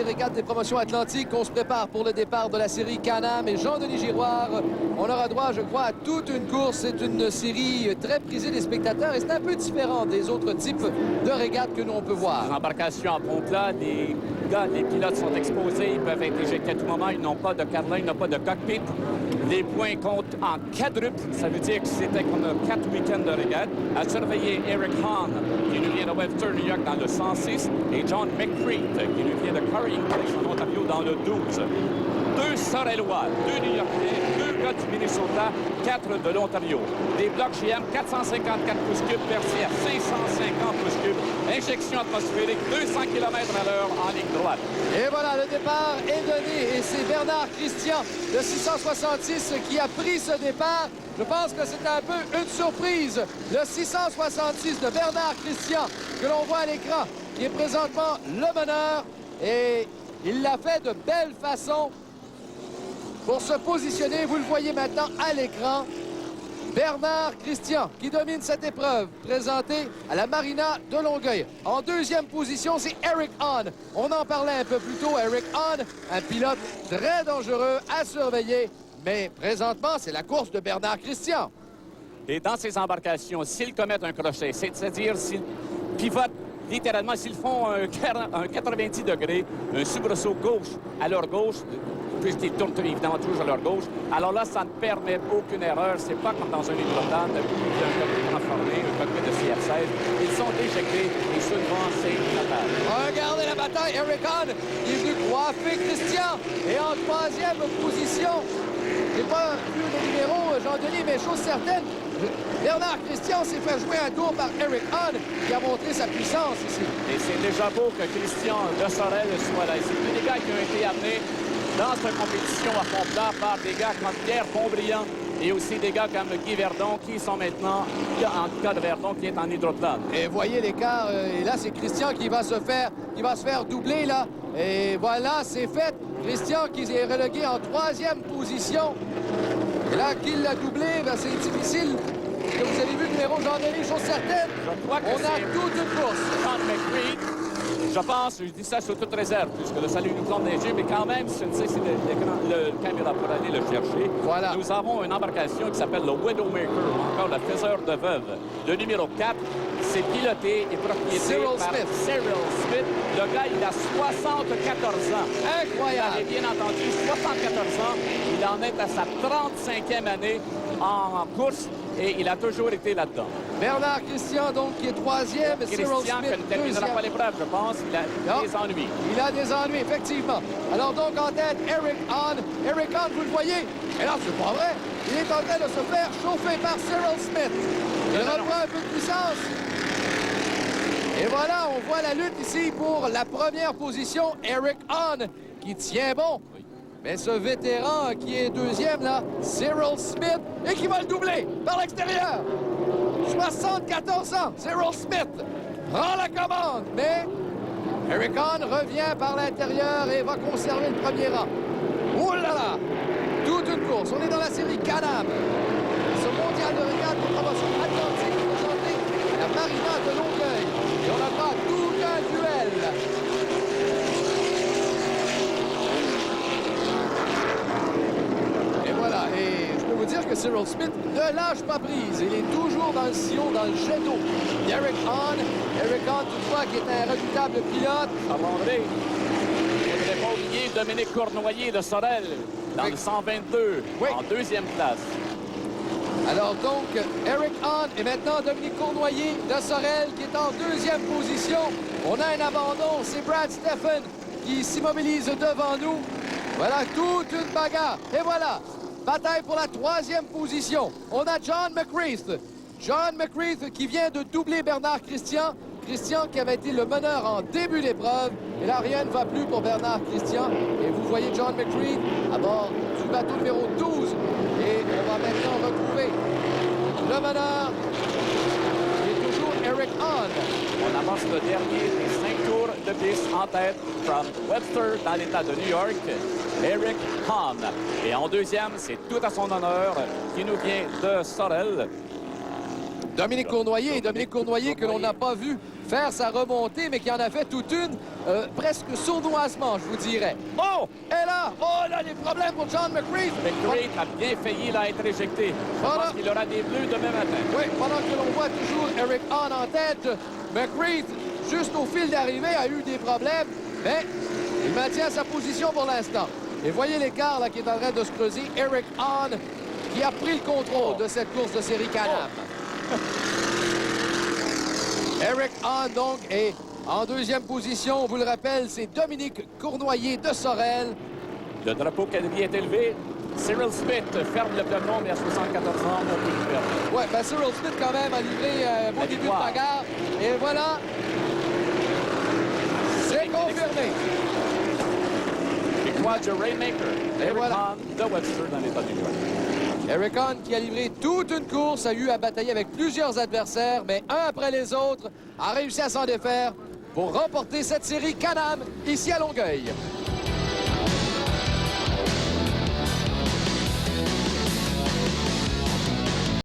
régates des promotions atlantiques qu'on se prépare pour le départ de la série Can-Am et Jean-Denis Giroir. On aura droit, je crois, à toute une course. C'est une série très prisée des spectateurs et c'est un peu différent des autres types de régates que nous on peut voir. Embarcation en pompe-là, les pilotes sont exposés, ils peuvent être éjectés à tout moment, ils n'ont pas de carlin, ils n'ont pas de cockpit. Les points comptent en quadruple, ça veut dire que c'était comme 4 week-ends de régate. À surveiller Eric Hahn, qui nous vient de Webster, New York, dans le 106, et John McCreed, qui nous vient de Carrying Place, en Ontario, dans le 12. 2 Sorellois, 2 New-Yorkais, 2 gars du Minnesota, 4 de l'Ontario. Des blocs GM 454 pouces cubes versés à 550 pouces cubes. Injection atmosphérique 200 km/h en ligne droite. Et voilà, le départ est donné et c'est Bernard Christian de 666 qui a pris ce départ. Je pense que c'est un peu une surprise. Le 666 de Bernard Christian que l'on voit à l'écran, qui est présentement le meneur et il l'a fait de belle façon. Pour se positionner, vous le voyez maintenant à l'écran, Bernard Christian qui domine cette épreuve présentée à la Marina de Longueuil. En deuxième position, c'est Eric Hahn. On en parlait un peu plus tôt. Eric Hahn, un pilote très dangereux à surveiller. Mais présentement, c'est la course de Bernard Christian. Et dans ces embarcations, s'ils commettent un crochet, c'est-à-dire s'ils pivotent littéralement, s'ils font un 90 degrés, un soubresaut gauche à leur gauche, puisqu'ils tournent évidemment toujours à leur gauche, alors là, ça ne permet aucune erreur. C'est pas comme dans un hydrotane, d'un cockpit transformé, un cockpit de CF-16. Ils sont éjectés et souvent, c'est fatal. Regardez la bataille. Eric Hahn, il est venu coiffer Christian. Et en troisième position, j'ai pas vu le numéro, Jean-Denis, mais chose certaine, Bernard Christian s'est fait jouer un tour par Eric Hahn qui a montré sa puissance ici. Et c'est déjà beau que Christian de Sorel soit là. C'est des gars qui ont été amenés dans cette compétition à fond plat par des gars comme Pierre Pontbriand et aussi des gars comme Guy Verdon qui sont maintenant, en cas de Verdon, qui est en hydroplane. Et voyez l'écart, et là c'est Christian qui va se faire doubler là. Et voilà, c'est fait. Christian qui est relégué en troisième position. Et là, qu'il l'a doublé, ben, c'est difficile. Est-ce que vous avez vu le numéro Jean-Denis, chose certaine? Je crois que on a toute une course. John McCreed, je pense, je dis ça sur toute réserve, puisque le salut nous tombe neigé, mais quand même, c'est le caméra pour aller le chercher. Voilà. Nous avons une embarcation qui s'appelle le Widowmaker, ou encore le faiseur de veuve. Le numéro 4, c'est piloté et propriété par Cyril Smith. Le gars, il a 74 ans. Incroyable. Vous avez bien entendu, 74 ans. Il en est à sa 35e année en course et il a toujours été là-dedans. Bernard Christian, donc, qui est troisième. Christian, Cyril Smith, qui ne terminera pas l'épreuve, je pense. Il a des ennuis. Il a des ennuis, effectivement. Alors donc, en tête, Eric Hahn. Eric Hahn, vous le voyez? Et là, c'est pas vrai. Il est en train de se faire chauffer par Cyril Smith. Il reprend un peu de puissance. Et voilà, on voit la lutte ici pour la première position. Eric Hahn qui tient bon. Mais ce vétéran qui est deuxième, là, Cyril Smith, et qui va le doubler par l'extérieur. 74 ans, Cyril Smith prend la commande, mais Eric Hahn revient par l'intérieur et va conserver le premier rang. Ouh là là! Toute une course. On est dans la série Can-Am. Ce mondial de régate de promotion atlantique présenté à la Marina de Longueuil. Et on aura tout un duel. Et voilà. Et je peux vous dire que Cyril Smith ne lâche pas prise. Il est toujours dans le sillon, dans le jet d'eau d'Eric Hahn. Eric Hahn, toutefois, qui est un redoutable pilote. Abandonné. Il ne faudrait pas oublier Dominique Cournoyer de Sorel dans le 122, oui, en deuxième place. Alors donc, Eric Hahn et maintenant Dominique Cournoyer de Sorel qui est en deuxième position. On a un abandon, c'est Brad Steffen qui s'immobilise devant nous. Voilà, toute une bagarre. Et voilà, bataille pour la troisième position. On a John McCreed. John McCreed qui vient de doubler Bernard Christian. Christian qui avait été le meneur en début d'épreuve. Et là, rien ne va plus pour Bernard Christian. Et vous voyez John McCreed à bord du bateau numéro 12. Et on va maintenant retrouver le meneur qui est toujours Eric Hahn. On avance le dernier des 5 tours de piste en tête from Webster dans l'État de New York, Eric Hahn. Et en deuxième, c'est tout à son honneur qui nous vient de Sorel. Dominique Cournoyer que l'on n'a pas vu faire sa remontée, mais qui en a fait toute une, presque sournoisement, je vous dirais. Oh! Et là, oh là, les problèmes pour John McCreed. McCreed a bien failli là, être éjecté. Je pense qu'il aura des bleus demain matin. Oui, pendant que l'on voit toujours Eric Hahn en tête, McCreed, juste au fil d'arrivée, a eu des problèmes, mais il maintient sa position pour l'instant. Et voyez l'écart là qui est en train de se creuser. Eric Hahn qui a pris le contrôle de cette course de série Can-Am. Eric Hahn, donc, est en deuxième position. On vous le rappelle, c'est Dominique Cournoyer de Sorel. Le drapeau quadrillé est élevé. Cyril Smith ferme le peloton, mais à 74 ans, on peut le faire. Oui, ben Cyril Smith, quand même, a livré un beau début de bagarre. Et voilà. C'est confirmé. Victoire de Rainmaker. Et voilà. De Webster dans l'État du New York. Eric Hahn, qui a livré toute une course, a eu à batailler avec plusieurs adversaires, mais un après les autres, a réussi à s'en défaire pour remporter cette série Can-Am ici à Longueuil.